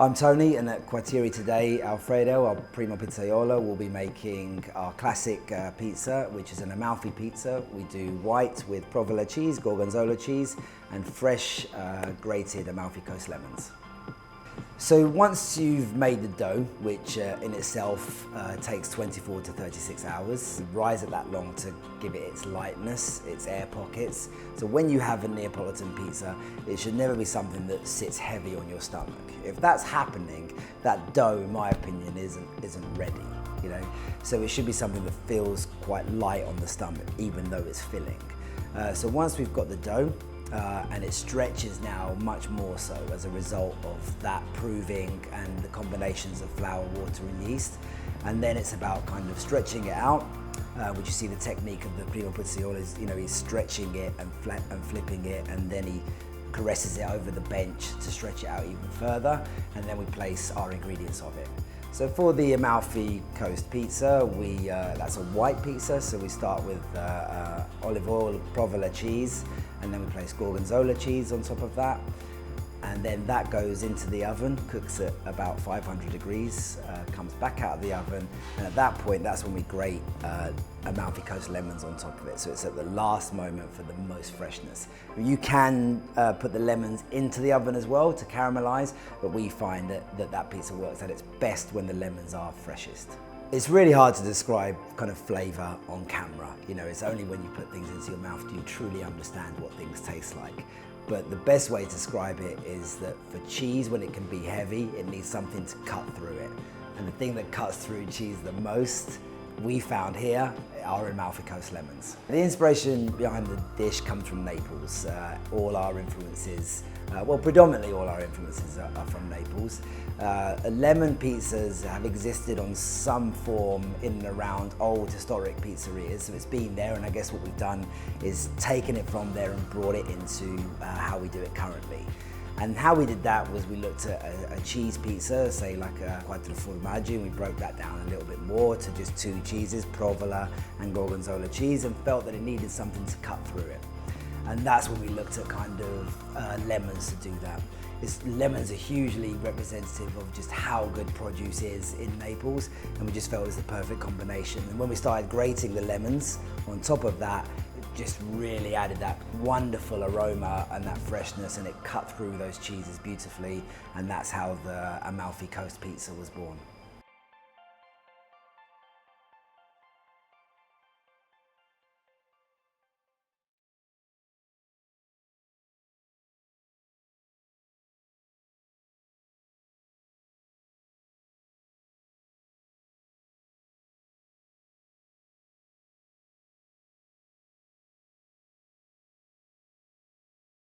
I'm Tony, and at Quartieri today, Alfredo, our primo pizzaiolo, will be making our classic pizza, which is an Amalfi pizza. We do white with provolone cheese, Gorgonzola cheese, and fresh grated Amalfi Coast lemons. So once you've made the dough, which in itself takes 24 to 36 hours, you rise it that long to give it its lightness, its air pockets. So when you have a Neapolitan pizza, it should never be something that sits heavy on your stomach. If that's happening, that dough, in my opinion, isn't ready. So it should be something that feels quite light on the stomach, even though it's filling. So once we've got the dough, and it stretches now much more so as a result of that proving and the combinations of flour, water and yeast. And then it's about kind of stretching it out, which you see the technique of the primo pizzaiolo is, he's stretching it and flipping it, and then he caresses it over the bench to stretch it out even further, and then we place our ingredients of it. So for the Amalfi Coast pizza, that's a white pizza, so we start with olive oil, provolone cheese, and then we place Gorgonzola cheese on top of that. And then that goes into the oven, cooks at about 500 degrees, comes back out of the oven, and at that point, that's when we grate Amalfi Coast lemons on top of it. So it's at the last moment for the most freshness. You can put the lemons into the oven as well to caramelize, but we find that pizza works at its best when the lemons are freshest. It's really hard to describe kind of flavor on camera. It's only when you put things into your mouth do you truly understand what things taste like. But the best way to describe it is that for cheese, when it can be heavy, it needs something to cut through it. And the thing that cuts through cheese the most, we found here, are Amalfi Coast lemons. The inspiration behind the dish comes from Naples. All our influences, predominantly all our influences are from Naples. Lemon pizzas have existed on some form in and around old historic pizzerias, so it's been there, and I guess what we've done is taken it from there and brought it into how we do it currently. And how we did that was we looked at a cheese pizza, say like a Quattro Formaggi, and we broke that down a little bit more to just 2 cheeses, provola and Gorgonzola cheese, and felt that it needed something to cut through it. And that's when we looked at kind of lemons to do that. Lemons are hugely representative of just how good produce is in Naples, and we just felt it was the perfect combination. And when we started grating the lemons on top of that, it just really added that wonderful aroma and that freshness, and it cut through those cheeses beautifully, and that's how the Amalfi Coast pizza was born.